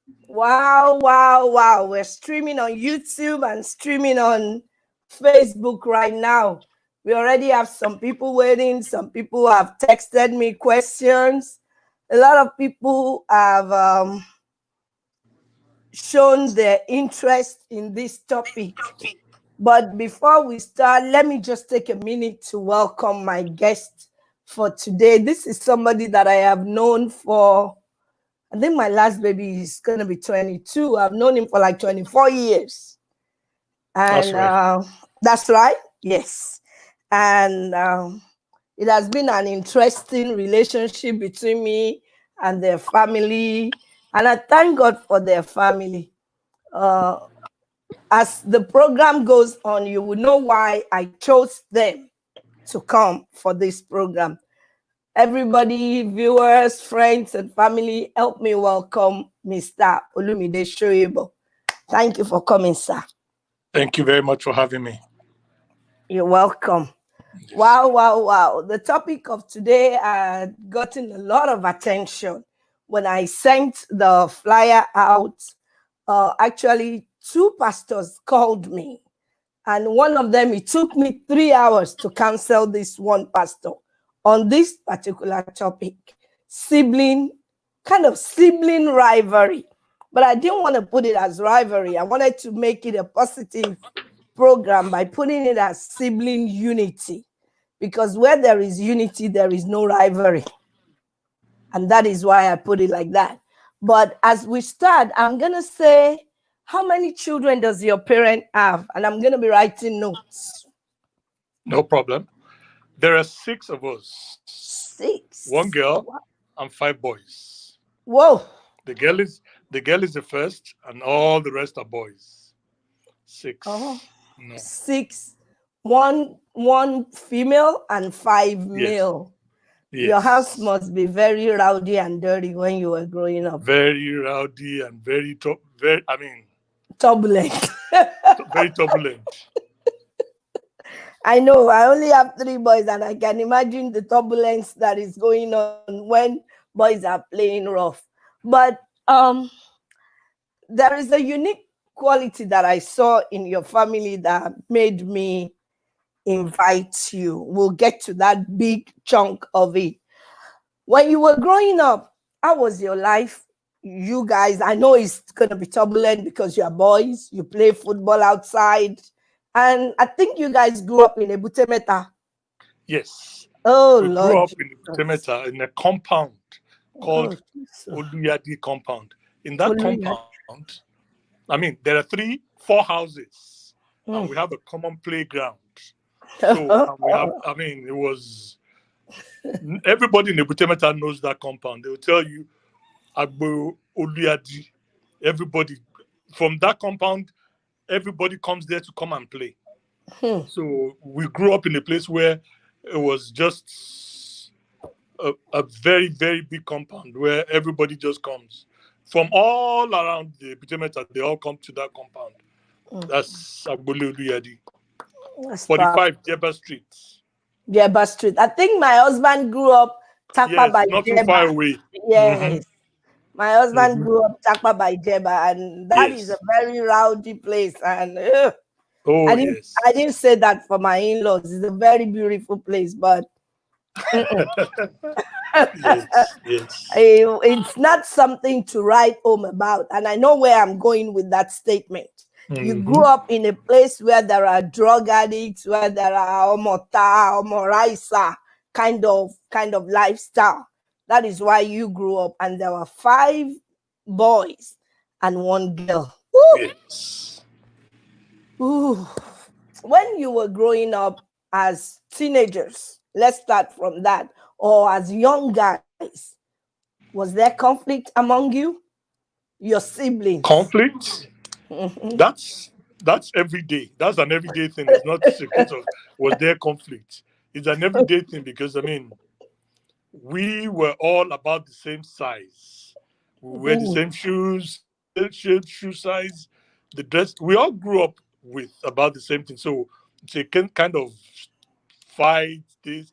Wow, wow, wow. We're streaming on YouTube and streaming on Facebook right now. We already have some people waiting. Some people have texted me questions. A lot of people have shown their interest in this topic. But before we start, let me just take a minute to welcome my guest for today. This is somebody that I have known for, I think my last baby is going to be 22. I've known him for like 24 years. That's And right. that's right. Yes. And it has been an interesting relationship between me and their family. And I thank God for their family. Uh, as the program goes on, you will know why I chose them to come for this program. Everybody, viewers, friends, and family, help me welcome Mr. Olumide Shoyebo. Thank you for coming, sir. Thank you very much for having me. You're welcome. Yes. Wow, wow, wow. The topic of today had gotten a lot of attention when I sent the flyer out. Actually, two pastors called me, and one of them, it took me 3 hours to cancel this one pastor on this particular topic, sibling, kind of sibling rivalry. But I didn't want to put it as rivalry. I wanted to make it a positive program by putting it as sibling unity, because where there is unity, there is no rivalry. And that is why I put it like that. But as we start, I'm going to say, how many children does your parent have? And I'm going to be writing notes. No problem. There are six of us. One Six. girl Wow. and five boys. Whoa. The girl is the girl is the first, and all the rest are boys. Oh, Six. No. six. One female and five Yes. male. Your house Yes. must be very rowdy and dirty when you were growing up. Very rowdy and very top. Very. I mean, Turbulent. very turbulent. I know I only have three boys, and I can imagine the turbulence that is going on when boys are playing rough. But there is a unique quality that I saw in your family that made me invite you. We'll get to that big chunk of it. When you were growing up, how was your life? You guys, I know it's going to be turbulent because you're boys, you play football outside. And I think you guys grew up in Ebutemeta. Yes. Oh, We grew Lord up in Jesus. Temeta in a compound Oh, called Jesus. Oluyadi compound. In that Hallelujah. compound, I mean, there are four houses, and we Mm. have a common playground. So, and we have, I mean, it was everybody in the Butemeta knows that compound. They will tell you, Agbo Oluyadi. Everybody from that compound, everybody comes there to come and play. Hmm. So, we grew up in a place where it was just a very, very big compound where everybody just comes from all around the Butemeta. They all come to that compound. Mm. That's Agbole Oluyadi. That's powerful. 45 Jeba Street. Jeba Street. I think my husband grew up Takpa Yes, by not too far Jeba. away. Hmm. Yes. My husband Hmm. grew up Takpa by Jeba, and that is a Yes. very rowdy place. And Oh, I yes. didn't say that for my in-laws. It's a very beautiful place, but Yes, yes. it's not something to write home about. And I know where I'm going with that statement. You grew Hmm. up in a place where there are drug addicts, where there are omota, omoraisa kind of lifestyle. That is why you grew up, and there were five boys and one girl. Yes. Ooh. When you were growing up as teenagers, let's start from that, or as young guys, was there conflict among your siblings? Conflict? Mhm. That's every day. That's an everyday thing. It's not a case of was there conflict. It's an everyday thing because I mean we were all about the same size. We wear the Ooh. same shoes, same shape, shoe size, the dress. We all grew up with about the same thing. So it's a kind of fight. This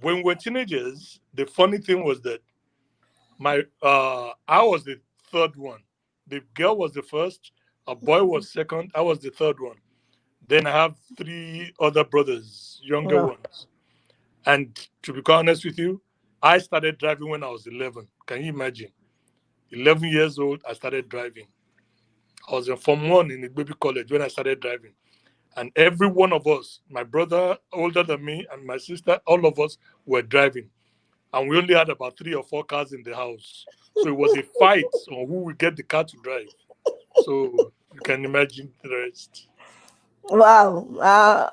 when we were teenagers, the funny thing was that my I was the third one. The girl was the first, a boy was second, I was the third one. Then I have 3 other brothers, younger Wow. ones. And to be quite honest with you, I started driving when I was 11. Can you imagine? 11 years old, I started driving. I was in Form 1 in the baby college when I started driving. And every one of us, my brother older than me and my sister, all of us were driving. And we only had about 3 or 4 cars in the house. So it was a fight on who would get the car to drive. So you can imagine the rest. Wow.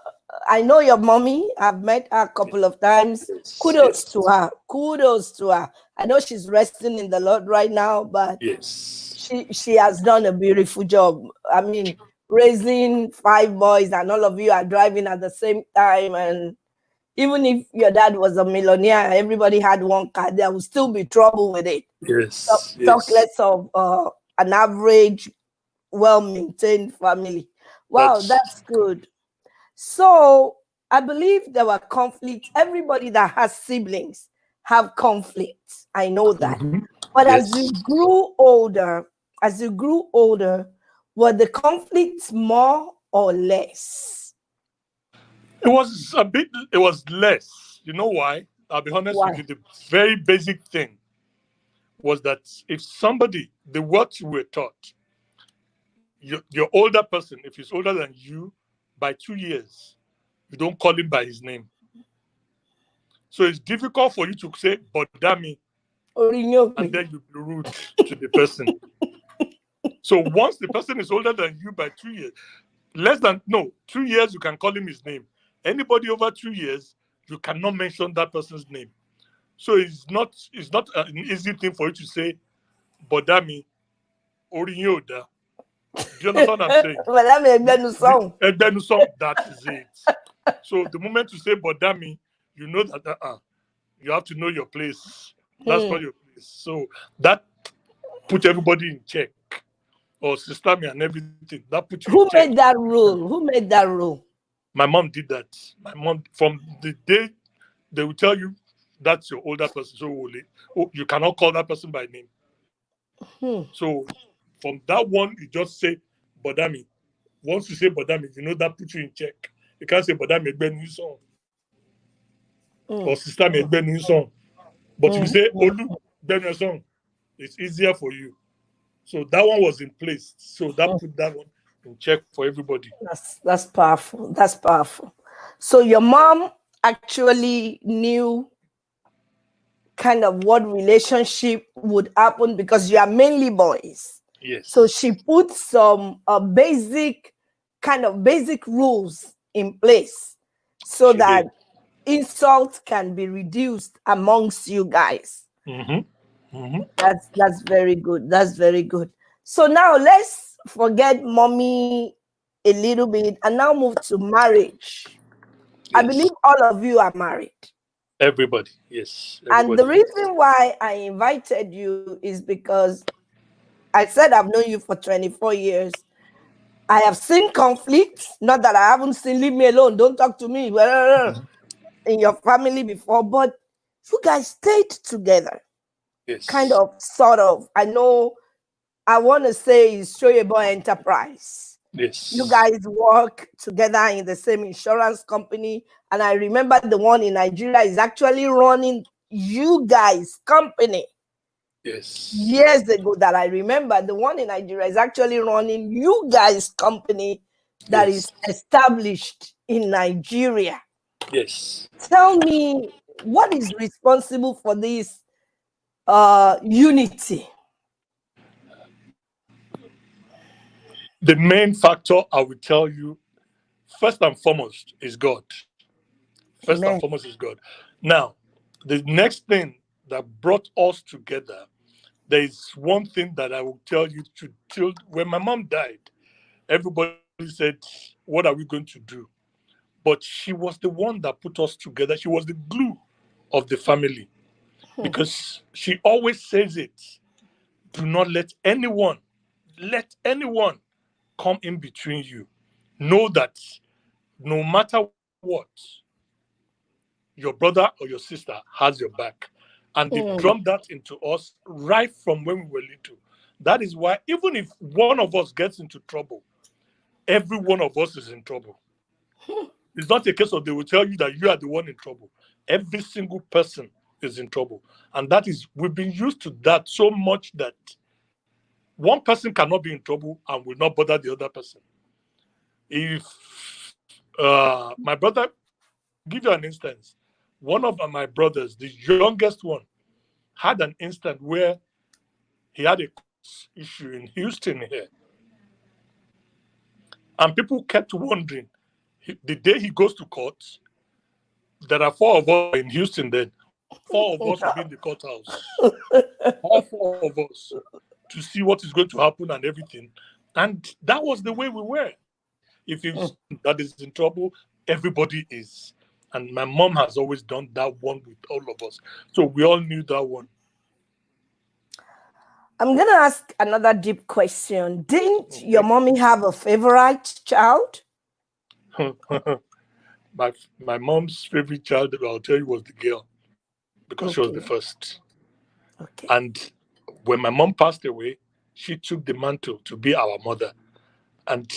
I know your mommy. I've met her a couple of times. Yes, Kudos to yes, her. Kudos to her. I know she's resting in the Lord right now, but yes, she has done a beautiful job. I mean, raising 5 boys and all of you are driving at the same time. And even if your dad was a millionaire, everybody had one car, there will still be trouble with it. yes, Talk yes. less of an average, well-maintained family. Wow, That's that's good. So I believe there were conflicts. Everybody that has siblings have conflicts. I know that. Mhm. But Yes. as you grew older, were the conflicts more or less? It was less. You know why? I'll be honest with Why? you. The very basic thing was that if somebody, the words you were taught, your older person, if he's older than you by 2 years, you don't call him by his name. So it's difficult for you to say, Bodami, and Orinyomi. then you be rude to the person. So once the person is older than you by 2 years, less than, no, 2 years, you can call him his name. Anybody over 2 years, you cannot mention that person's name. So it's not an easy thing for you to say, Bodami, Orinyoda. Do you understand what I'm saying? Madame Egbenusong. That is it. So the moment you say Bodami, you know that you have to know your place. That's not Hmm. your place. So that put everybody in check. Or sister me and everything. That put you in Who check. made that rule? Who made that rule? My mom did that. My mom, from the day they will tell you that's your older person, so you cannot call that person by name. Hmm. So from that one, you just say Bodami. Once you say Bodami, you know that puts you in check. You can't say Bodami Egbe song Hmm. or Sister me Egbe song. But if you Hmm. say Olu Egbe song, it's easier for you. So that one was in place. So that put that one in check for everybody. That's powerful. That's powerful. So your mom actually knew kind of what relationship would happen because you are mainly boys. So she Yes, put some basic rules in place so she that did. insult can be reduced amongst you guys. Mm-hmm. Mm-hmm. That's very good. That's very good. So now let's forget mommy a little bit and now move to marriage. I believe Yes. all of you are married. Everybody. Yes. And the Everybody. reason why I invited you is because I said I've known you for 24 years. I have seen conflicts, not that I haven't seen leave me alone, don't talk to me in your family before, but you guys stayed together, kind Yes. of, sort of. I know I want to say it's Shoyable Enterprise. You Yes. guys work together in the same insurance company. And I remember the one in Nigeria is actually running you guys' company Yes. years ago that I remember. The one in Nigeria is actually running you guys' company that is Yes. established in Nigeria. Yes. Tell me what is responsible for this unity? The main factor I will tell you, first and foremost, is God. First and Amen. foremost is God. Now, the next thing that brought us together, there is one thing that I will tell you to till when my mom died, everybody said, what are we going to do? But she was the one that put us together. She was the glue of the family because she always says it. Do not let anyone come in between you. Know that no matter what, your brother or your sister has your back. And they Hmm. drummed that into us right from when we were little. That is why even if one of us gets into trouble, every one of us is in trouble. It's not a case of they will tell you that you are the one in trouble. Every single person is in trouble. And that is, we've been used to that so much that one person cannot be in trouble and will not bother the other person. If my brother, give you an instance, one of my brothers, the youngest one, had an instant where he had a issue in Houston here. And people kept wondering, the day he goes to court, there are 4 of us in Houston then. All 4 of us will be in the courthouse. All 4 of us to see what is going to happen and everything. And that was the way we were. If you that is in trouble, everybody is. And my mom has always done that one with all of us. So we all knew that one. I'm going to ask another deep question. Didn't your mommy have a favorite child? my mom's favorite child, I'll tell you, was the girl, because she was the first. Okay. And when my mom passed away, she took the mantle to be our mother. And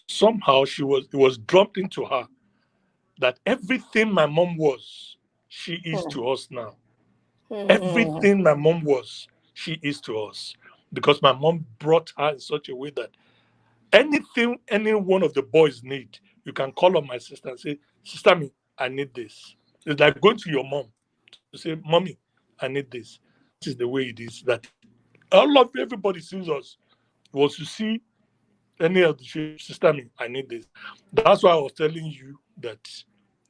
somehow it was dropped into her that everything my mom was, she is to us now. Everything my mom was, she is to us. Because my mom brought her in such a way that anything any one of the boys need, you can call on my sister and say, Sister me, I need this. It's like going to your mom to say, Mommy, I need this. This is the way it is. That everybody sees us. Was to see any of the shape, Sister me, I need this. That's why I was telling you that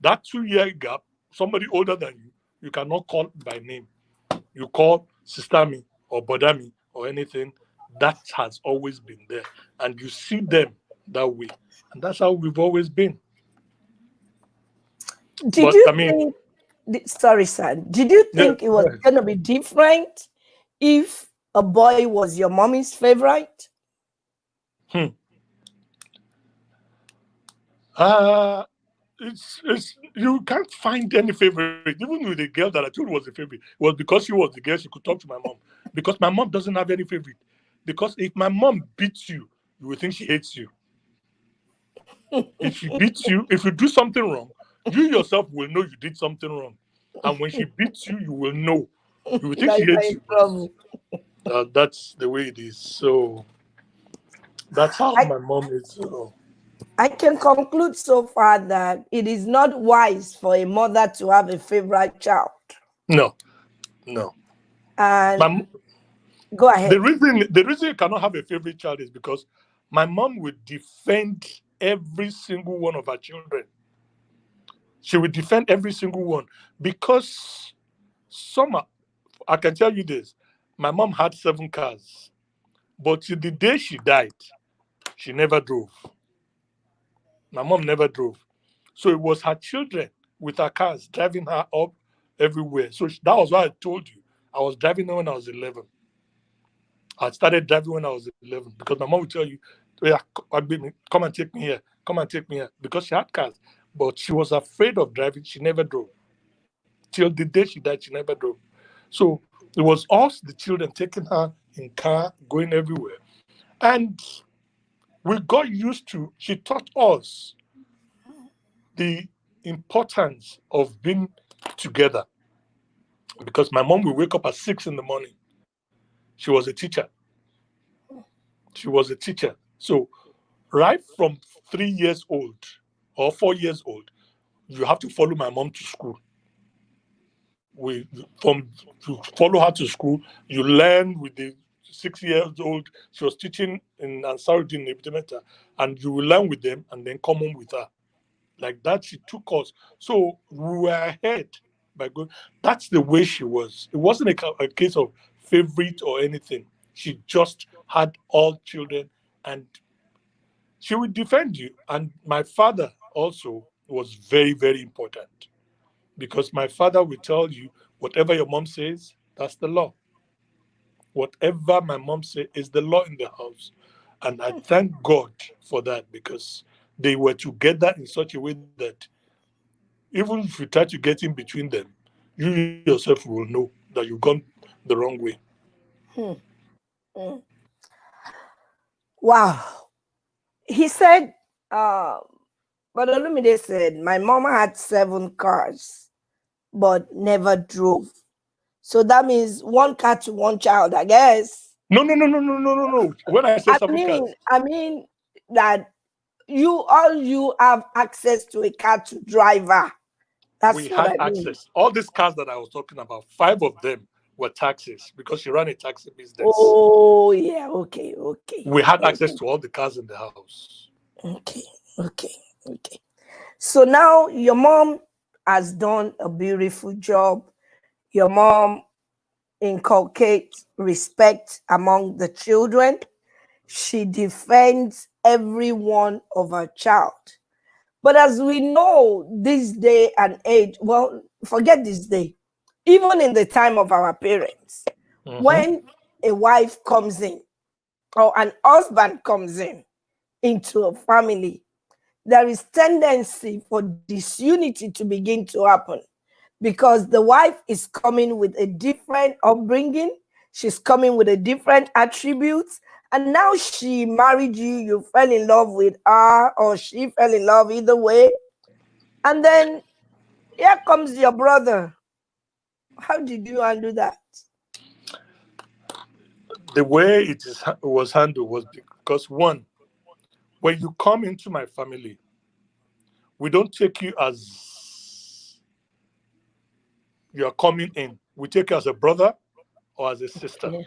2-year gap, somebody older than you cannot call by name. You call Sister me or Brother me or anything. That has always been there. And you see them that way. And that's how we've always been. Did you think, sorry, son, did you think it was going to be different if a boy was your mommy's favorite? It's you can't find any favorite. Even with the girl that I told was a favorite, it was because she was the girl, she could talk to my mom. Because my mom doesn't have any favorite. Because if my mom beats you, you will think she hates you. If she beats you, if you do something wrong, you yourself will know you did something wrong. And when she beats you, you will know. You will think she hates you. That's the way it is. So that's how my mom is. I can conclude so far that it is not wise for a mother to have a favorite child. No. And go ahead. The reason you cannot have a favorite child is because my mom would defend every single one of her children. She would defend every single one because I can tell you this, my mom had 7 cars, but till the day she died, she never drove. My mom never drove. So it was her children with her cars driving her up everywhere. So that was why I told you I was driving her when I was 11. I started driving when I was 11 because my mom would tell you, yeah, come and take me here, come and take me here, because she had cars. But she was afraid of driving. She never drove. Till the day she died, she never drove. So it was us, the children, taking her in car, going everywhere. And we got used to, she taught us the importance of being together. Because my mom would wake up at 6 in the morning. She was a teacher. So right from 3 years old or 4 years old, you have to follow my mom to school. To follow her to school, you learn with the 6 years old. She was teaching in Ansarudin Nebtemeta, and you will learn with them and then come home with her. Like that, she took us. So we were ahead by going. That's the way she was. It wasn't a case of favorite or anything. She just had all children, and she would defend you. And my father also was very, very important, because my father will tell you, whatever your mom says, that's the law. Whatever my mom says is the law in the house. And I thank God for that, because they were together in such a way that even if you try to get in between them, you yourself will know that you've gone the wrong way. Wow. He said, but Olumide said, my mom had 7 cars, but never drove. So that means 1 car to 1 child, I guess. No. When I say 7 cars, I mean that all you have access to a car to driver. we That's what had I mean. access. All these cars that I was talking about, 5 of them were taxis because she ran a taxi business. Oh yeah, okay, okay, We had access okay, to all the cars in the house. okay, okay, okay. So now your mom has done a beautiful job. Your mom inculcates respect among the children. She defends every one of her child. But as we know, this day and age, well, forget this day, even in the time of our parents, Mm-hmm. when a wife comes in or an husband comes into a family, there is tendency for disunity to begin to happen because the wife is coming with a different upbringing, she's coming with a different attributes, and now she married you, you fell in love with her, or she fell in love, either way. And then here comes your brother. How did you handle that? The way was handled was because one, when you come into my family, we don't take you as you are coming in. We take you as a brother or as a sister. Okay.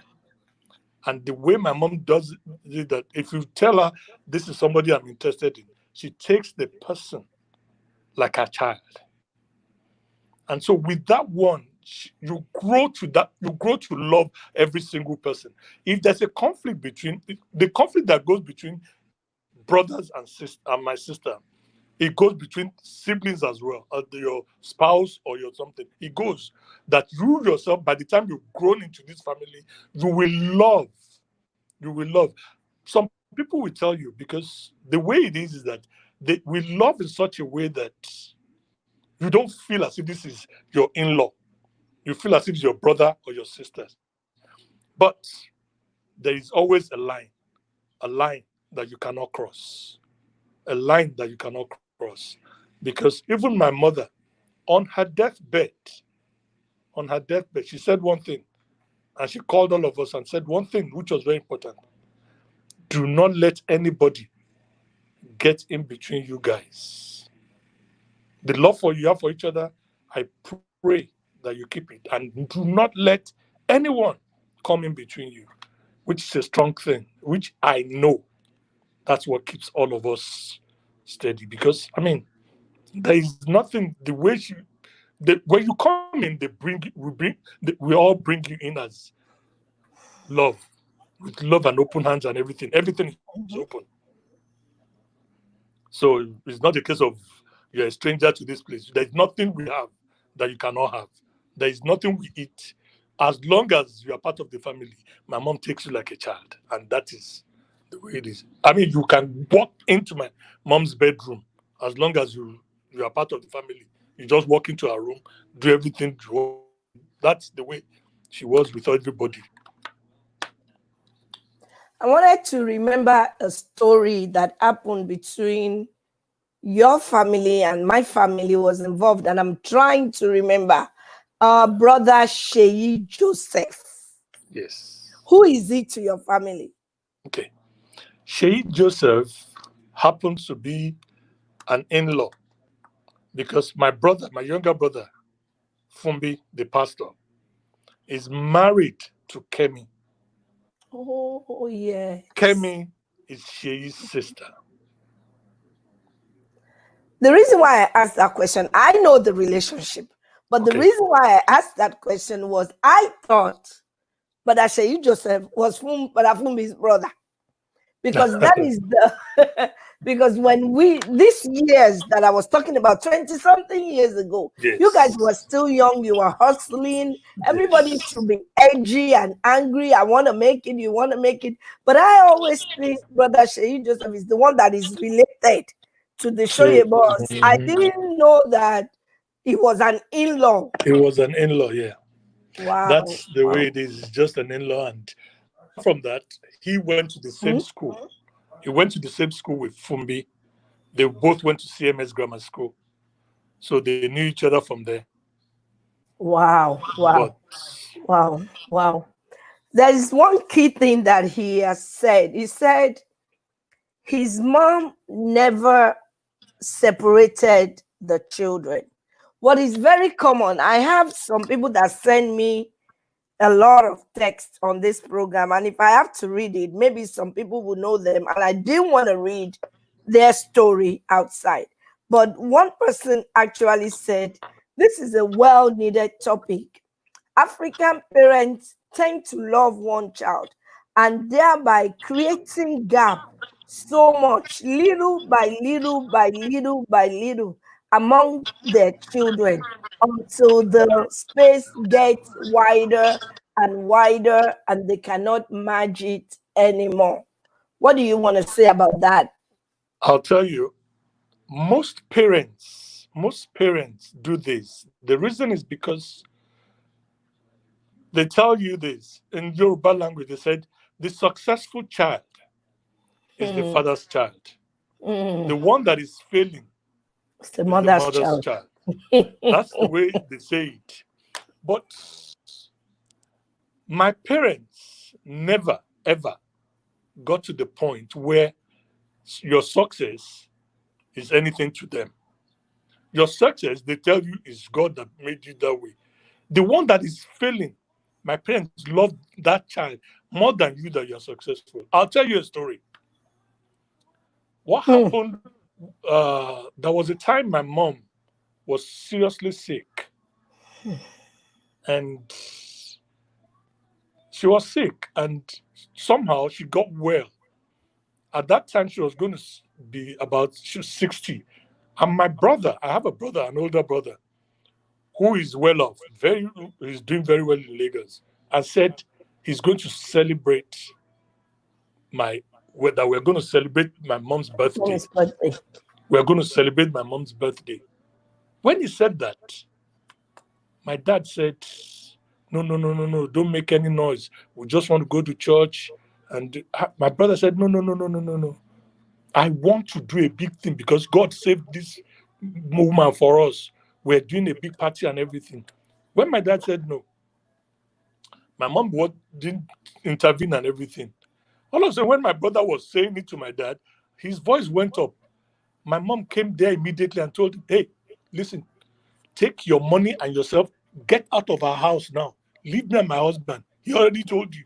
And the way my mom does it, that if you tell her this is somebody I'm interested in, she takes the person like a child. And so with that one, you grow to that, you grow to love every single person. If there's a conflict between the conflict that goes between brothers and my sister, it goes between siblings as well, your spouse or your something. It goes that you yourself, by the time you've grown into this family, you will love. You will love. Some people will tell you because the way it is that we love in such a way that you don't feel as if this is your in-law. You feel as if it's your brother or your sisters. But there is always a line that you cannot cross, a line that you cannot cross. Because even my mother, on her deathbed, she said one thing, and she called all of us and said one thing, which was very important. Do not let anybody get in between you guys. The love for you have for each other, I pray that you keep it. And do not let anyone come in between you, which is a strong thing, which I know that's what keeps all of us steady. Because, I mean, there is nothing, the way when you come in, we all bring you in as love, with love and open hands and everything. Everything is open. Mhm. So it's not a case of you're a stranger to this place. There's nothing we have that you cannot have. There is nothing we eat. As long as you are part of the family, my mom takes you like a child. And that is the way it is. I mean, you can walk into my mom's bedroom as long as you are part of the family. You just walk into her room, do everything you want. That's the way she was with everybody. I wanted to remember a story that happened between your family and my family was involved, and I'm trying to remember. Brother Sheyi Joseph. Yes. Who is he to your family? Okay. Sheikh Joseph happens to be an in-law because my younger brother, Fumbi, the pastor, is married to Kemi. Oh, yes. Kemi is Shei's sister. The reason why I asked that question, I know the relationship, but the Okay. reason why I asked that question was I thought Brother Sheyi Joseph was Brother Fumbi's brother. Because that is the because when these years that I was talking about 20 something years ago, you guys Yes. were still young, you were hustling, everybody Yes. should be edgy and angry. I want to make it, you want to make it. But I always think Brother Sheyi Joseph is the one that is related to the Shoye boss. I Mhm. didn't know that he was an in-law. He was an in-law, yeah. Wow. That's the way Wow. it is. It's just an in-law. And apart from that, he went to the same Hmm? school He went to the same school with Fumbi. They both went to CMS Grammar School. So they knew each other from there. Wow, But wow, wow, wow. There is one key thing that he has said. He said his mom never separated the children. What is very common, I have some people that send me a lot of text on this program, and if I have to read it, maybe some people will know them, and I didn't want to read their story outside. But one person actually said, this is a well needed topic. African parents tend to love one child and thereby creating gap so much, little by little by little by little, among their children until the space gets wider and wider and they cannot merge it anymore. What do you want to say about that? I'll tell you, most parents do this. The reason is because they tell you this in Yoruba language. They said the successful child is the Mm, father's child. The mm. one that is failing It's the is the mother's mother's child. child. That's the way they say it. But my parents never, ever got to the point where your success is anything to them. Your success, they tell you, is God that made you that way. The one that is failing, my parents love that child more than you that you're successful. I'll tell you a story. What Hmm, happened? There was a time my mom was seriously sick, and she was sick, and somehow she got well. At that time, she was going to be about, she was 60. And my brother, I have a brother, an older brother, who is well off, he's doing very well in Lagos, and said he's going to celebrate my that we're going to celebrate my mom's birthday. mommy's birthday. We're going to celebrate my mom's birthday. When he said that, my dad said, "No, no, no, no, no! Don't make any noise. We just want to go to church." And my brother said, "No, no, no, no, no, no, no! I want to do a big thing because God saved this woman for us. We're doing a big party and everything." When my dad said no, my mom didn't intervene and everything. All of a sudden, when my brother was saying it to my dad, his voice went up. My mom came there immediately and told him, "Hey, listen, take your money and yourself, get out of our house now. Leave me and my husband. He already told you."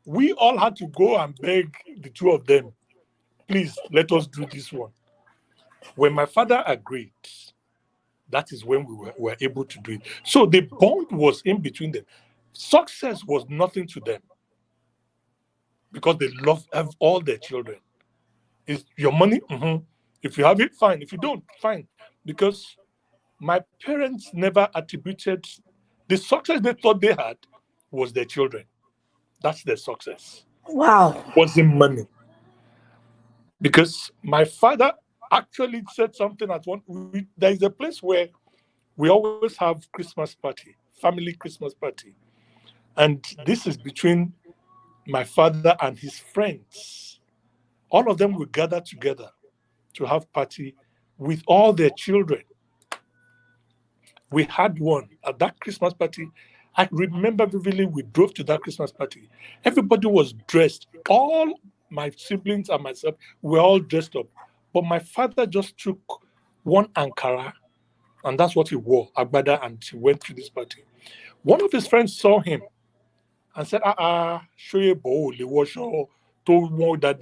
We all had to go and beg the two of them, "Please, let us do this one." When my father agreed, that is when were able to do it. So the bond was in between them. Success was nothing to them because they love all their children. Is your money? Mhm. If you have it, fine. If you don't, fine. Because my parents never attributed the success they thought they had was their children. That's their success. Wow. Wasn't money. Because my father actually said something at one. There is a place where we always have Christmas party, family Christmas party, and this is between my father and his friends. All of them will gather together to have party with all their children. We had one at that Christmas party. I remember vividly we drove to that Christmas party. Everybody was dressed. All my siblings and myself were all dressed up. But my father just took one Ankara, and that's what he wore, Agbada, and he went to this party. One of his friends saw him and said, show you bowl, the washer, told more that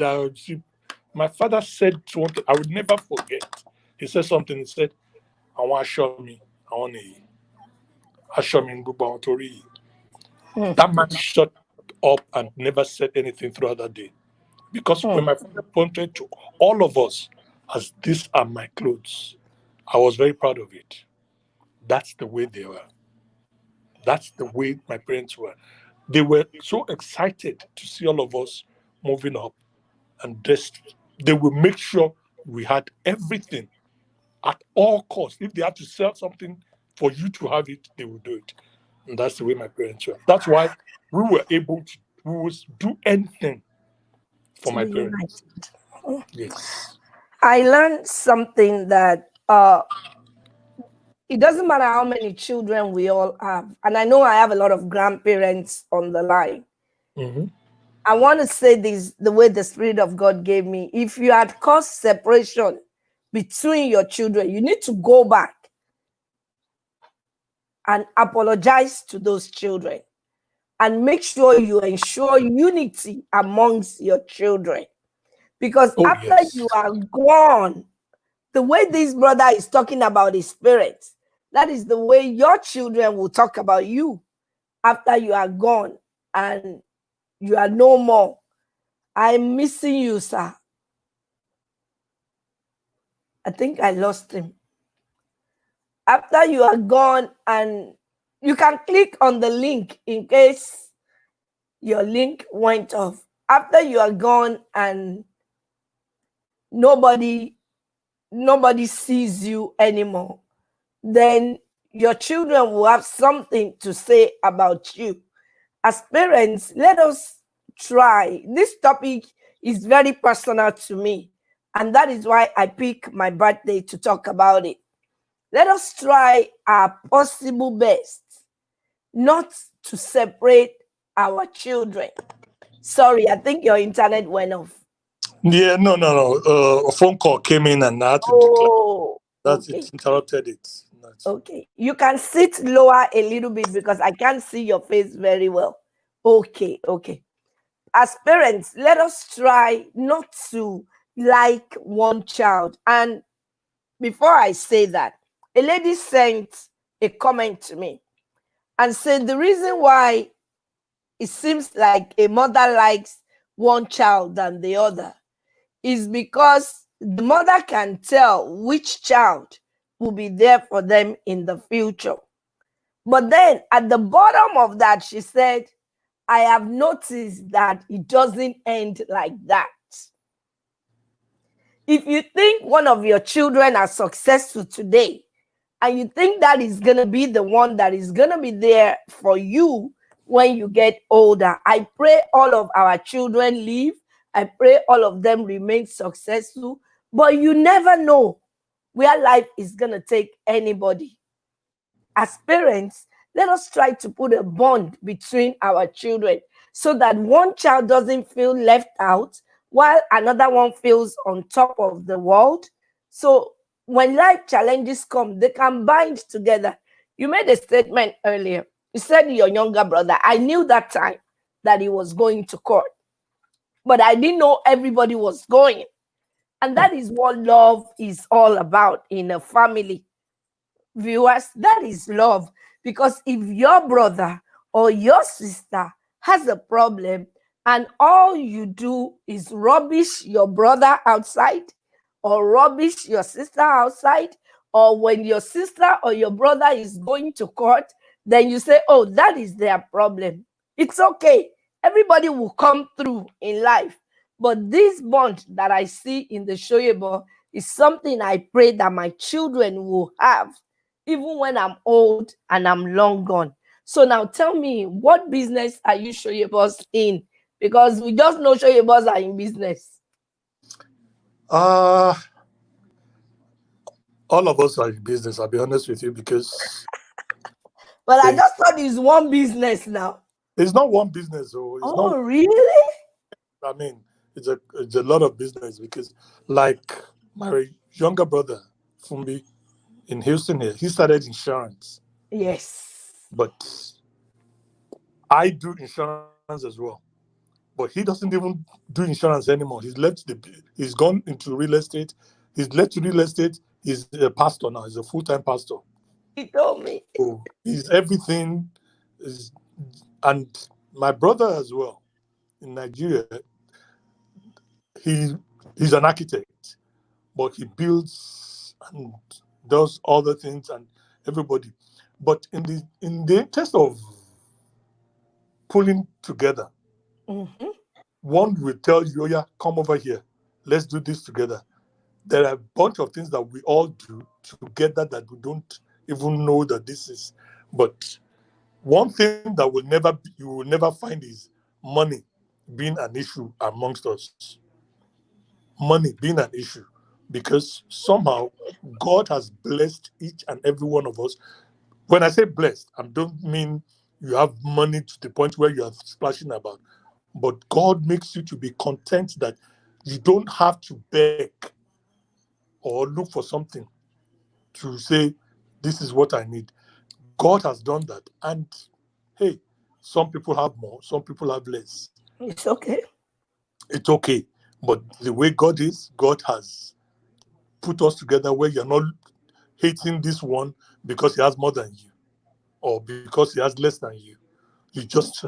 my father said something I would never forget. He said something, he said, "I want to show me, I want to Hmm, That man shut up and never said anything throughout that day. Because hmm. when my father pointed to all of us as these are my clothes, I was very proud of it. That's the way they were. That's the way my parents were. They were so excited to see all of us moving up and dressed. They would make sure we had everything at all costs. If they had to sell something for you to have it, they would do it. And that's the way my parents were. That's why we were able to we would do anything for To my be parents. united. Yes. I learned something that it doesn't matter how many children we all have, and I know I have a lot of grandparents on the line. Mm-hmm. I want to say this the way the Spirit of God gave me. If you had caused separation between your children, you need to go back and apologize to those children and make sure you ensure unity amongst your children. Because Oh after you yes. are gone, the way this brother is talking about his parents, that is the way your children will talk about you after you are gone and you are no more. I'm missing you, sir. I think I lost him. After you are gone, and you can click on the link in case your link went off. After you are gone and nobody sees you anymore, then your children will have something to say about you. As parents, let us try. This topic is very personal to me, and that is why I pick my birthday to talk about it. Let us try our possible best not to separate our children. Sorry, I think your internet went off. Yeah, no. A phone call came in and I had to decline. Oh, That it okay. interrupted it. That's Okay. You can sit lower a little bit because I can't see your face very well. Okay, okay. As parents, let us try not to like one child. And before I say that, a lady sent a comment to me and said the reason why it seems like a mother likes one child than the other is because the mother can tell which child will be there for them in the future. But then at the bottom of that, she said, I have noticed that it doesn't end like that. If you think one of your children are successful today, and you think that is going to be the one that is going to be there for you when you get older, I pray all of our children live. I pray all of them remain successful. But you never know where life is going to take anybody. As parents, let us try to put a bond between our children so that one child doesn't feel left out while another one feels on top of the world. So when life challenges come, they can bind together. You made a statement earlier. You said your younger brother, I knew that time that he was going to court, but I didn't know everybody was going. And that is what love is all about in a family. Viewers, that is love. Because if your brother or your sister has a problem and all you do is rubbish your brother outside or rubbish your sister outside, or when your sister or your brother is going to court, then you say, oh, that is their problem. It's okay. Everybody will come through in life. But this bond that I see in the Shoyebo is something I pray that my children will have even when I'm old and I'm long gone. So now tell me, what business are you Shoyebos in? Because we just know Shoyebos are in business. uh all of us are in business, I'll be honest with you, because But I it's just thought it's one business now. it's not one business, so it's not Oh, really? I mean, it's a lot of business because, like my younger brother Fumbi in Houston here, he started insurance, Yes. but I do insurance as well. But he doesn't even do insurance anymore. He's gone into real estate. He's left to real estate. He's a pastor now. He's a full-time pastor. He told me. So he's everything. Is and my brother as well in Nigeria. He he's an architect, but he builds and does other things and everybody. But in the interest of pulling together, Mhm. one will tell you, oh yeah, come over here, let's do this together. There are a bunch of things that we all do together that we don't even know that this is. But one thing that you will never find is money. being an issue amongst us, money being an issue, because somehow God has blessed each and every one of us. When I say blessed, I don't mean you have money to the point where you are splashing about, but God makes you to be content that you don't have to beg or look for something to say, this is what I need. God has done that. And hey, some people have more, some people have less. It's okay. It's okay. But the way God is, God has put us together where you're not hating this one because he has more than you or because he has less than you. You just,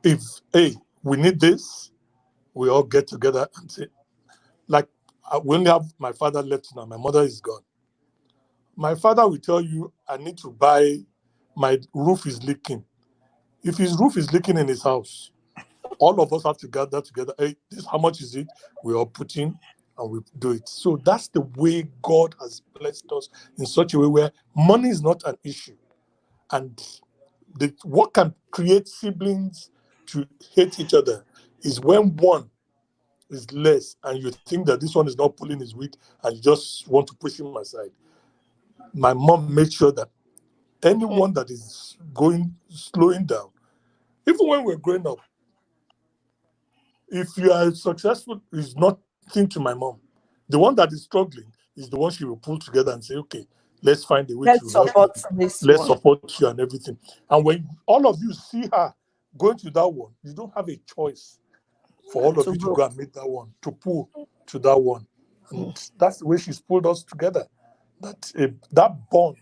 if, hey, we need this, we all get together and say, like, we only have my father left now, my mother is gone. My father will tell you, I need to buy, my roof is leaking. If his roof is leaking in his house, all of us have to gather together. Hey, this how much is it? We all put in and we do it. So that's the way God has blessed us in such a way where money is not an issue. And what can create siblings to hate each other is when one is less and you think that this one is not pulling his weight and you just want to push him aside. My mom made sure that anyone that is slowing down, even when we're growing up, if you are successful, is nothing to my mom. The one that is struggling is the one she will pull together and say, okay, let's find a way to Let's help support you. this Let's one. support you and everything. And when all of you see her going to that one, you don't have a choice for all of To you to go. go and meet that one, to pull to that one. And that's the way she's pulled us together. That bond,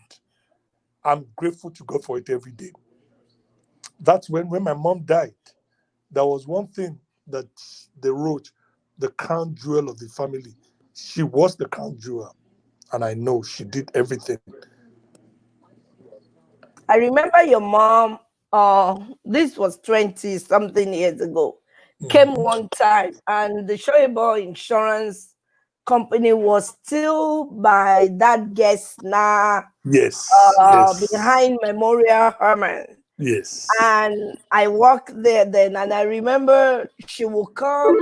I'm grateful to God for it every day. That's when my mom died, there was one thing that they wrote, the crown jewel of the family. She was the crown jewel. And I know she did everything. I remember your mom, this was 20 something years ago, came Mhm. one time and the Shoyable insurance company was still by that guest now Yes, yes, behind Memorial Herman. yes, And I worked there then, and I remember she would come,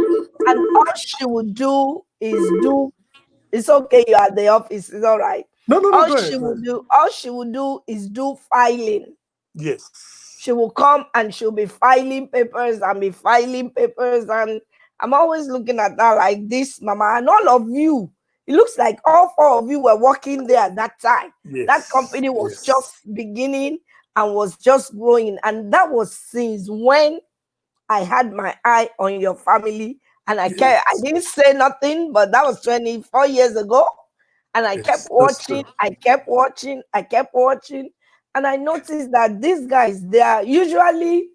and all she would do is do. It's okay, you're at the office, it's all right. no, no, no, go ahead, go ahead. All she would do is do filing. Yes, She will come and she'll be filing papers and be filing papers. And I'm always looking at her like this, Mama. And all of you, it looks like all four of you were working there at that time. That yes, company was yes, just beginning and was just growing. And that was since when I had my eye on your family. And I yes, didn't say nothing, but that was 24 years ago. And I kept yes, that's watching, true. I kept watching, I kept watching. And I noticed that these guys, they are usually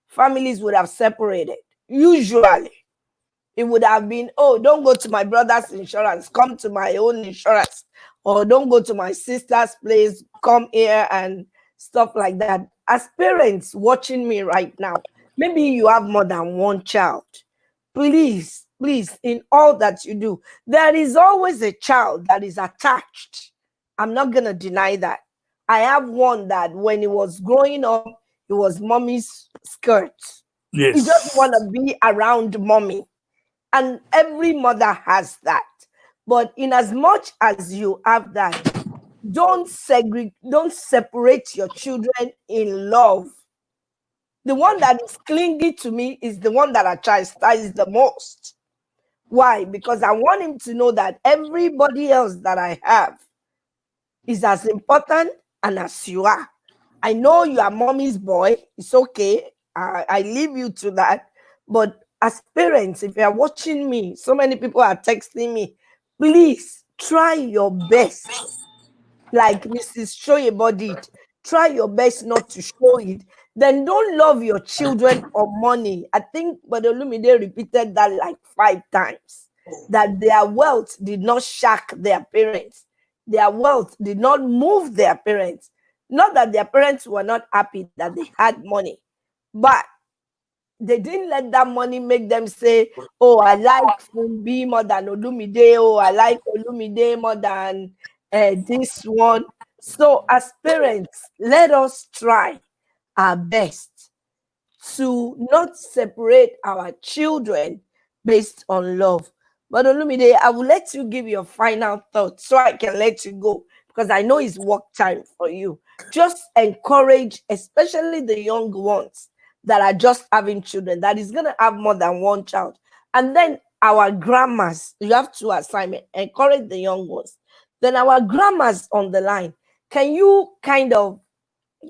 families would have separated. Usually, it would have been, oh, don't go to my brother's insurance, come to my own insurance, or don't go to my sister's place, come here, and stuff like that. As parents watching me right now, maybe you have more than one child. Please, please, in all that you do, there is always a child that is attached. I'm not going to deny that. I have one that when he was growing up, it was mommy's skirt. He just want Yes, to be around mommy. And every mother has that. But in as much as you have that, don't separate your children in love. The one that is clingy to me is the one that I chastise the most. Why? Because I want him to know that everybody else that I have is as important and as you are. I know you are mommy's boy. It's okay. I leave you to that. But as parents, if you are watching me, so many people are texting me, please try your best. Like Mrs. Shoyebo did. Try your best not to show it. Then don't love your children for money. I think Badolumide repeated that like 5 times. That their wealth did not shock their parents. Their wealth did not move their parents. Not that their parents were not happy that they had money, but they didn't let that money make them say, oh, I like Fumbi more than Olumide. Oh, I like Olumide more than this one. So, as parents, let us try our best to not separate our children based on love. But Olumide, I will let you give your final thoughts so I can let you go because I know it's work time for you. Just encourage, especially the young ones that are just having children, that is going to have more than one child. And then our grandmas, you have two assignments, encourage the young ones. Then our grandmas on the line, can you kind of,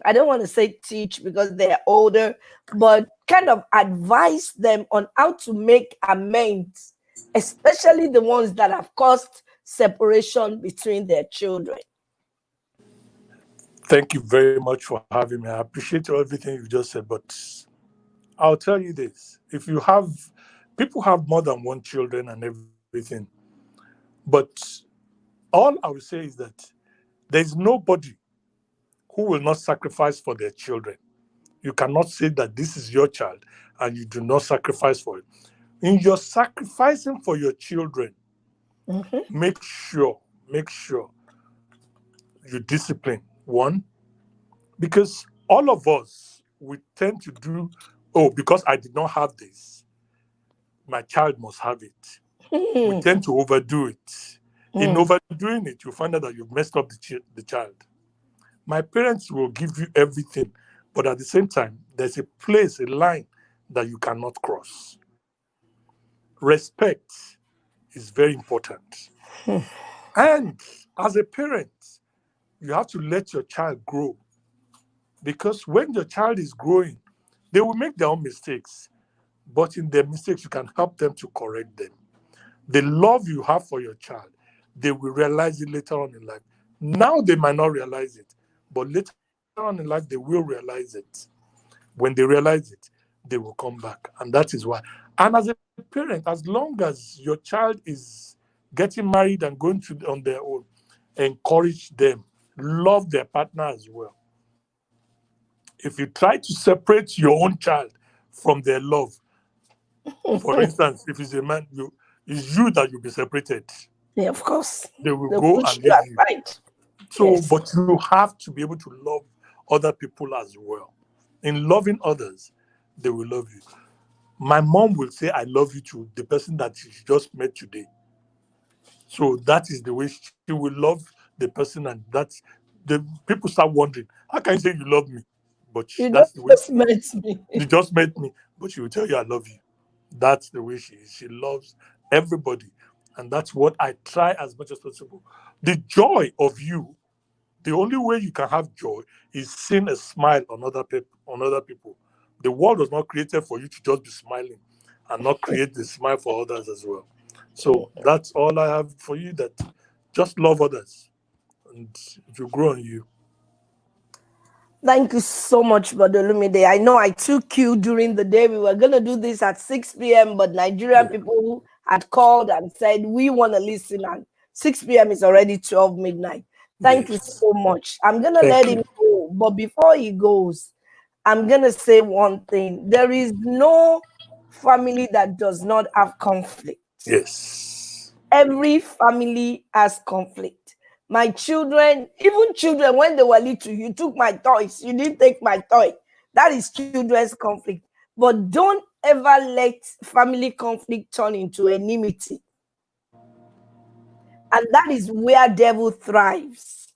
I don't want to say teach because they're older, but kind of advise them on how to make amends, especially the ones that have caused separation between their children. Thank you very much for having me. I appreciate everything you just said, but I'll tell you this. If you have people have more than one children and everything, but all I will say is that there's nobody who will not sacrifice for their children. You cannot say that this is your child and you do not sacrifice for it. In your sacrificing for your children, make sure you discipline. One, because all of us, we tend to do, oh, because I did not have this, my child must have it. We tend to overdo it. In overdoing it, you find out that you've messed up the child. My parents will give you everything, but at the same time, there's a place, a line that you cannot cross. Respect is very important. And as a parent, you have to let your child grow. Because when your child is growing, they will make their own mistakes. But in their mistakes, you can help them to correct them. The love you have for your child, they will realize it later on in life. Now they might not realize it, but later on in life, they will realize it. When they realize it, they will come back. And that is why. And as a parent, as long as your child is getting married and going to on their own, encourage them, love their partner as well. If you try to separate your own child from their love, for instance, if it's a man, it's you that you'll be separated. Yeah, of course. They will They'll go push and you leave you. aside. So, Yes. but you have to be able to love other people as well. In loving others, they will love you. My mom will say, I love you to the person that she just met today. So that is the way she will love the person, and that's the people start wondering, how can you say you love me? But You that's don't the way just met me. you just met me, but she will tell you I love you. That's the way she is. She loves everybody. And that's what I try as much as possible. The joy of you, the only way you can have joy is seeing a smile on other people. The world was not created for you to just be smiling and not create the smile for others as well. So that's all I have for you, that just love others and it will grow on you. Thank you so much, Badolumide. I know I took you during the day. We were going to do this at 6 p.m., but Nigerian people had called and said, we want to listen. And 6 p.m. is already 12 midnight. Thank you Yes. so much. I'm going to Thank let him you. go. But before he goes, I'm going to say one thing. There is no family that does not have conflict. Yes. Every family has conflict. My children, even children, when they were little, you took my toys, you didn't take my toy. That is children's conflict. But don't ever let family conflict turn into enmity. And that is where devil thrives.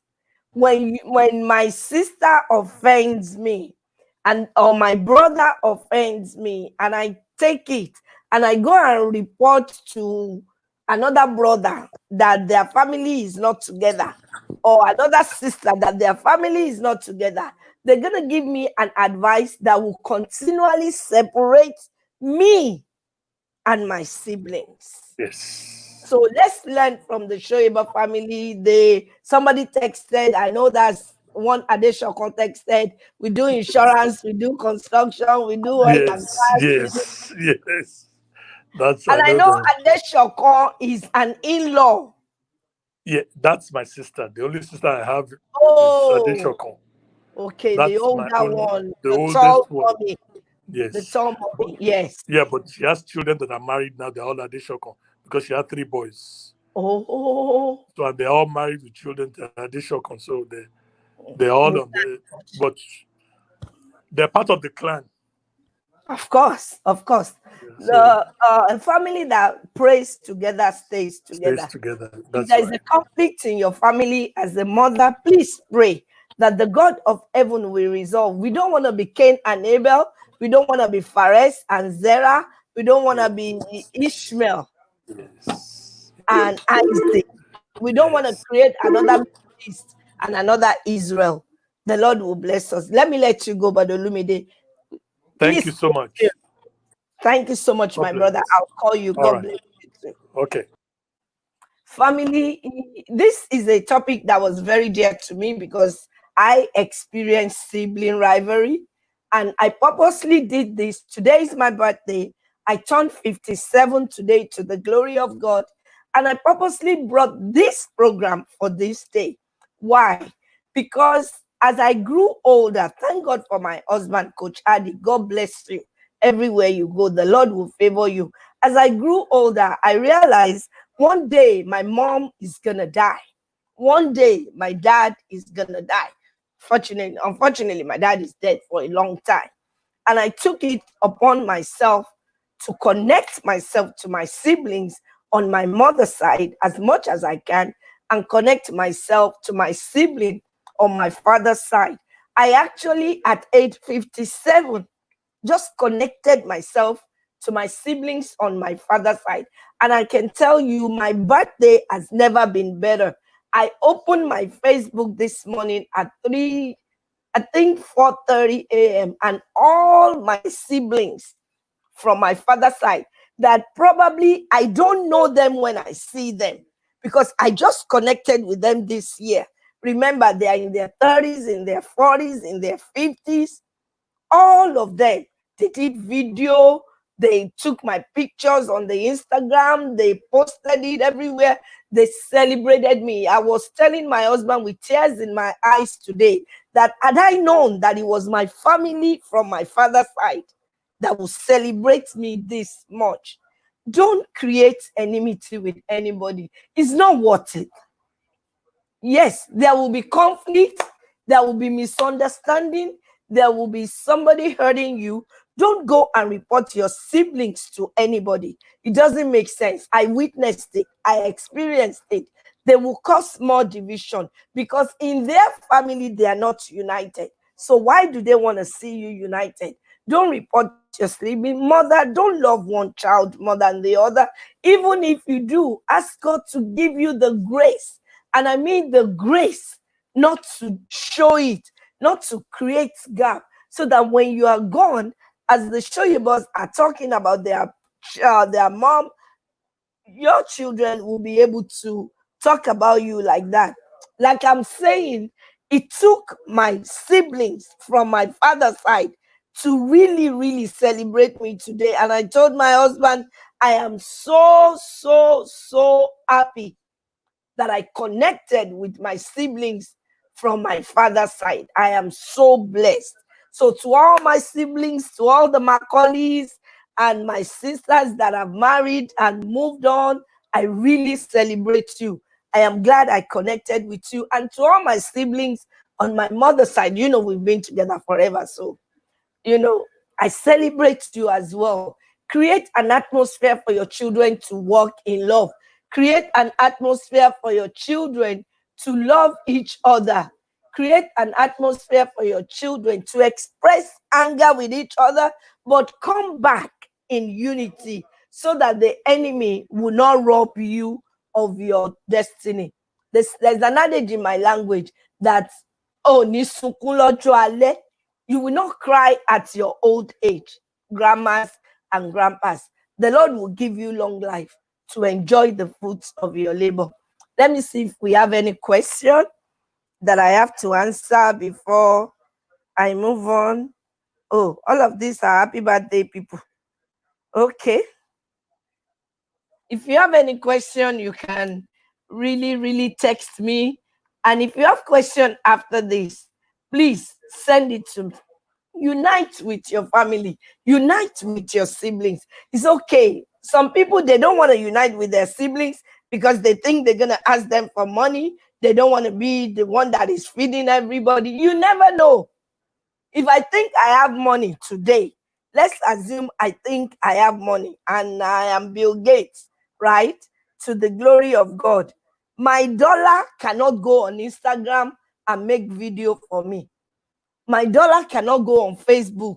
When my sister offends me, and or my brother offends me, and I take it and I go and report to another brother that their family is not together, or another sister that their family is not together, they're going to give me an advice that will continually separate me and my siblings. Yes. So let's learn from the Shoiba family. Somebody texted, I know that's one additional texted. We do insurance, we do construction, we do oil and Yes. gas. Yes. Yes. That's, And I I know know that. Adeshoko is an in-law. Yeah, that's my sister. The only sister I have is Oh, Adeshokon. okay, the That's my older only, one, the the tall oldest one. mommy, the Yes. tall But mommy. Yes. yeah, but she has children that are married now. They're all Adeshokon because she had three boys. Oh, So they're all married with children to Adeshokon. So they're all on the, but they're part of the clan. Of course, of course. Yeah, so The a family that prays together stays stays together. together. If That's there is a right. conflict in your family as a mother, please pray that the God of heaven will resolve. We don't want to be Cain and Abel. We don't want to be Phares and Zerah. We don't want to be Yes. Ishmael Yes. and Isaac. We don't want to Yes. create another Middle East and another Israel. The Lord will bless us. Let me let you go, Brother Lumide. Thank you Please so stay still. much. Thank you so much, God my brother. bless. I'll call you. All God right. bless you too. Okay. Family, this is a topic that was very dear to me because I experienced sibling rivalry, and I purposely did this. Today is my birthday. I turned 57 today, to the glory of God, and I purposely brought this program for this day. Why? Because as I grew older, thank God for my husband, Coach Adi. God bless you. Everywhere you go, the Lord will favor you. As I grew older, I realized one day my mom is gonna die. One day my dad is gonna die. Unfortunately, my dad is dead for a long time. And I took it upon myself to connect myself to my siblings on my mother's side as much as I can, and connect myself to my sibling on my father's side. I actually, at age 57, just connected myself to my siblings on my father's side. And I can tell you, my birthday has never been better. I opened my Facebook this morning at 3, I think 4:30 a.m. and all my siblings from my father's side, that probably I don't know them when I see them, because I just connected with them this year. Remember, they are in their 30s, in their 40s, in their 50s, all of them. They did video, they took my pictures on the Instagram, they posted it everywhere, they celebrated me. I was telling my husband with tears in my eyes today that had I known that it was my family from my father's side that would celebrate me this much. Don't create enmity with anybody, it's not worth it. Yes, there will be conflict, there will be misunderstanding, there will be somebody hurting you. Don't go and report your siblings to anybody. It doesn't make sense. I witnessed it, I experienced it. They will cause more division because in their family they are not united. So why do they want to see you united? Don't report your sibling. Mother, don't love one child more than the other. Even if you do, ask God to give you the grace, and I mean the grace, not to show it, not to create gap, so that when you are gone, as the Shoyibos are talking about their mom, your children will be able to talk about you like that. Like I'm saying, it took my siblings from my father's side to really, really celebrate me today. And I told my husband, I am so, so, so happy that I connected with my siblings from my father's side. I am so blessed. So, to all my siblings, to all the Macaulays and my sisters that have married and moved on, I really celebrate you. I am glad I connected with you. And to all my siblings on my mother's side, we've been together forever. So, I celebrate you as well. Create an atmosphere for your children to walk in love. Create an atmosphere for your children to love each other. Create an atmosphere for your children to express anger with each other, but come back in unity so that the enemy will not rob you of your destiny. There's an adage in my language that, oh, ni sunkún lọ́jọ́ alẹ́. You will not cry at your old age, grandmas and grandpas. The Lord will give you long life to enjoy the fruits of your labor. Let me see if we have any question that I have to answer before I move on. Oh, all of these are happy birthday people. Okay. If you have any question, you can really, really text me. And if you have question after this, please send it to me. Unite with your family, unite with your siblings. It's okay. Some people, they don't want to unite with their siblings because they think they're going to ask them for money. They don't want to be the one that is feeding everybody. You never know. If I think I have money today Let's assume I think I have money and I am Bill Gates, right? To the glory of God. My dollar cannot go on Instagram and make video for me. My dollar cannot go on Facebook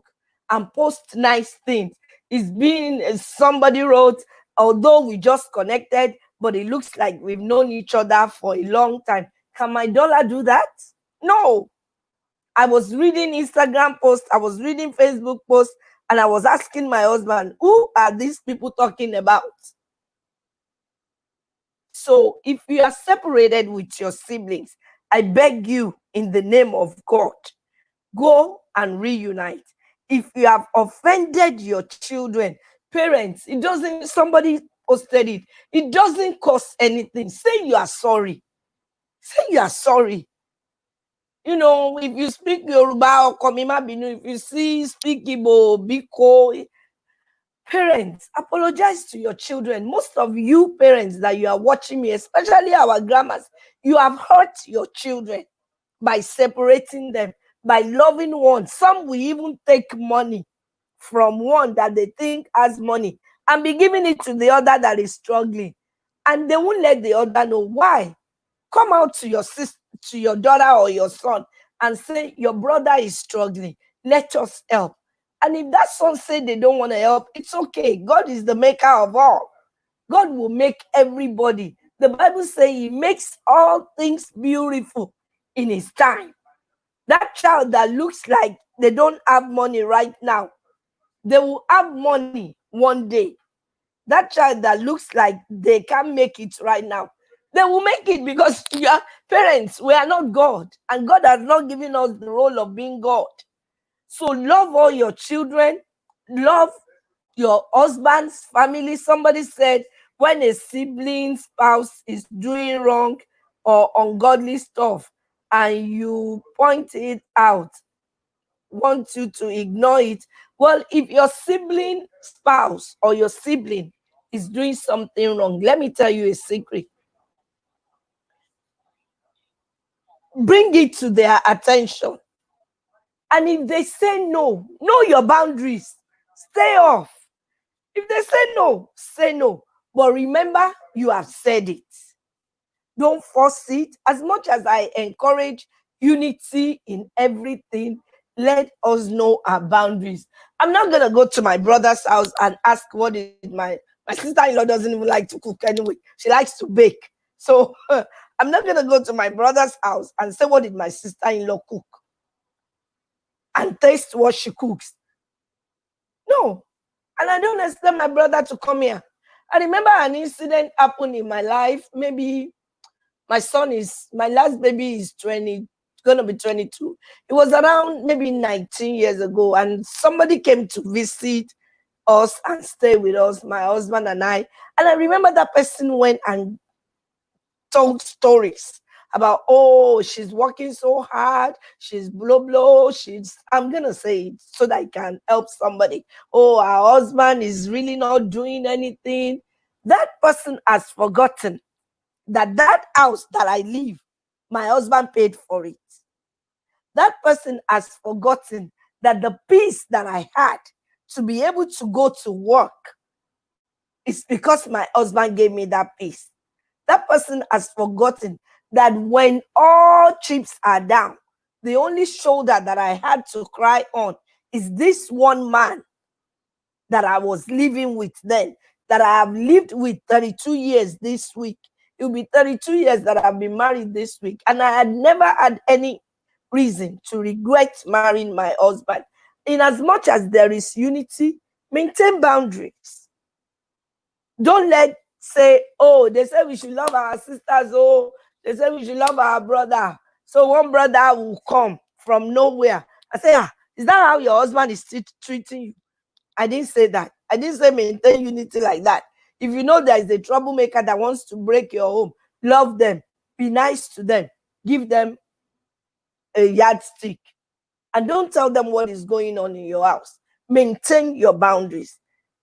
and post nice things. It's been somebody wrote, although we just connected, but it looks like we've known each other for a long time. Can my dollar do that? No. I was reading Instagram posts, I was reading Facebook posts, and I was asking my husband, who are these people talking about? So if you are separated with your siblings, I beg you in the name of God, go and reunite. If you have offended your children, parents, it doesn't, somebody posted it, it doesn't cost anything. Say you are sorry. Say you are sorry. You know, if you speak Yoruba or Komima Binu, if you speak Igbo, Biko, parents, apologize to your children. Most of you parents that you are watching me, especially our grandmas, you have hurt your children by separating them, by loving one. Some will even take money from one that they think has money and be giving it to the other that is struggling. And they won't let the other know why. Come out to your sister, to your daughter or your son and say, your brother is struggling. Let us help. And if that son say they don't want to help, it's okay. God is the maker of all. God will make everybody. The Bible says he makes all things beautiful in his time. That child that looks like they don't have money right now, they will have money one day. That child that looks like they can't make it right now, they will make it, because your parents, we are not God, and God has not given us the role of being God. So love all your children, love your husband's family. Somebody said when a sibling spouse is doing wrong or ungodly stuff and you point it out, want you to ignore it. Well, if your sibling spouse or your sibling is doing something wrong, let me tell you a secret. Bring it to their attention. And if they say no, know your boundaries. Stay off. If they say no, say no. But remember, you have said it. Don't force it. As much as I encourage unity in everything, let us know our boundaries. I'm not going to go to my brother's house and ask what did my sister-in-law doesn't even like to cook anyway. She likes to bake. So I'm not going to go to my brother's house and say, what did my sister-in-law cook? And taste what she cooks. No. And I don't expect my brother to come here. I remember an incident happened in my life. Maybe my last baby is 20, going to be 22. It was around maybe 19 years ago. And somebody came to visit us and stay with us, my husband and I. And I remember that person went and told stories about, oh, she's working so hard, she's blah, I'm going to say it so that I can help somebody. Oh, our husband is really not doing anything. That person has forgotten that house that I live, my husband paid for it. That person has forgotten that the peace that I had to be able to go to work is because my husband gave me that peace. That person has forgotten that when all chips are down, the only shoulder that I had to cry on is this one man that I was living with then, that I have lived with 32 years this week. It will be 32 years that I've been married this week. And I had never had any reason to regret marrying my husband. In as much as there is unity, maintain boundaries. Don't say, oh, they say we should love our sisters. Oh, they say we should love our brother. So one brother will come from nowhere. I say, is that how your husband is treating you? I didn't say that. I didn't say maintain unity like that. If you know there is a troublemaker that wants to break your home, love them. Be nice to them. Give them a yardstick. And don't tell them what is going on in your house. Maintain your boundaries.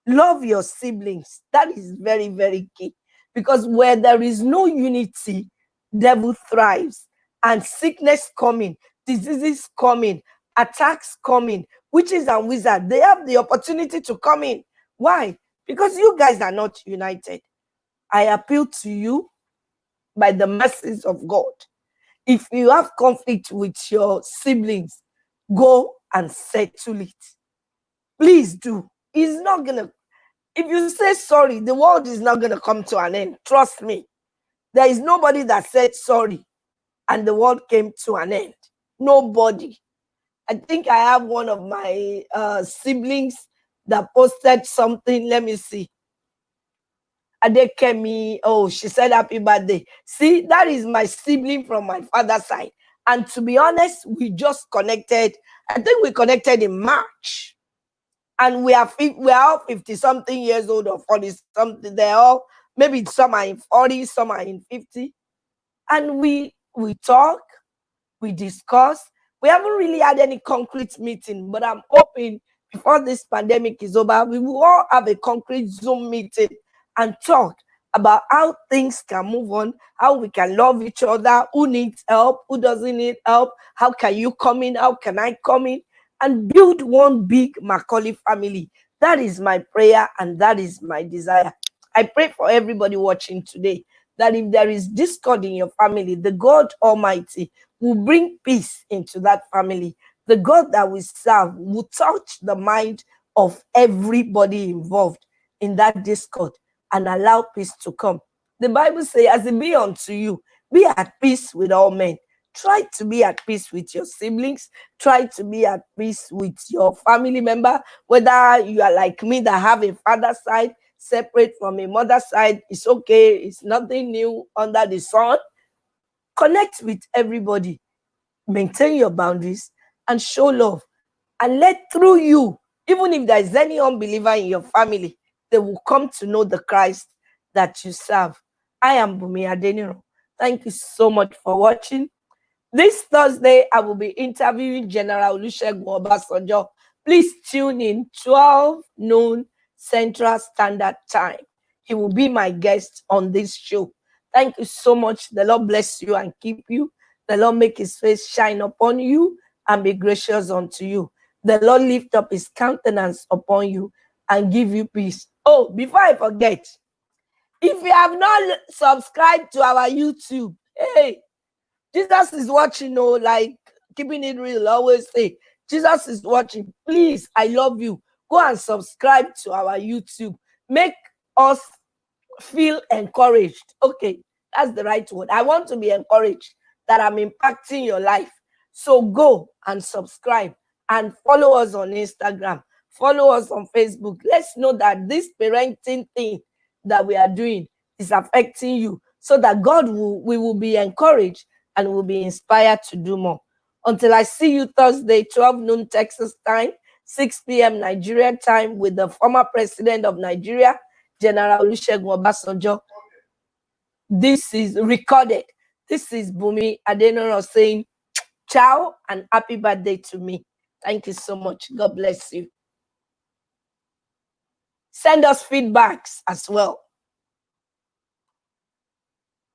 Love your siblings. That is very, very key. Because where there is no unity, devil thrives. And sickness coming, diseases coming, attacks coming, Witches and wizards, they have the opportunity to come in. Why? Because you guys are not united. I appeal to you by the mercies of God. If you have conflict with your siblings, go and settle it. Please do. It's not going to, if you say sorry, the world is not going to come to an end. Trust me. There is nobody that said sorry and the world came to an end. Nobody. I think I have one of my siblings that posted something. Let me see. Adekemi, oh, she said happy birthday. See, that is my sibling from my father's side. And to be honest, we just connected. I think we connected in March. And we are all 50 something years old or 40 something. They're all, maybe some are in 40, some are in 50. And we talk, we discuss. We haven't really had any concrete meeting, but I'm hoping before this pandemic is over, we will all have a concrete Zoom meeting and talk about how things can move on, how we can love each other, who needs help, who doesn't need help, how can you come in, how can I come in, and build one big Macaulay family. That is my prayer and that is my desire. I pray for everybody watching today that if there is discord in your family, the God Almighty will bring peace into that family. The God that we serve will touch the mind of everybody involved in that discord and allow peace to come. The Bible says, as it be unto you, be at peace with all men. Try to be at peace with your siblings. Try to be at peace with your family member. Whether you are like me that have a father's side separate from a mother's side, it's okay. It's nothing new under the sun. Connect with everybody. Maintain your boundaries and show love. And let through you, even if there is any unbeliever in your family, they will come to know the Christ that you serve. I am Bumi Adeniro. Thank you so much for watching. This Thursday, I will be interviewing General Olusegun Obasanjo. Please tune in 12 noon Central Standard Time. He will be my guest on this show. Thank you so much. The Lord bless you and keep you. The Lord make his face shine upon you and be gracious unto you. The Lord lift up his countenance upon you and give you peace. Oh, before I forget, if you have not subscribed to our YouTube, hey, Jesus is watching, oh, like keeping it real, always say, Jesus is watching. Please, I love you. Go and subscribe to our YouTube. Make us feel encouraged. Okay, that's the right word. I want to be encouraged that I'm impacting your life. So go and subscribe and follow us on Instagram. Follow us on Facebook. Let's know that this parenting thing that we are doing is affecting you so that we will be encouraged and will be inspired to do more. Until I see you Thursday, 12 noon Texas time, 6 p.m. Nigeria time with the former president of Nigeria, General Olusegun Obasanjo. This is recorded. This is Bumi Adeniro saying ciao and happy birthday to me. Thank you so much. God bless you. Send us feedbacks as well.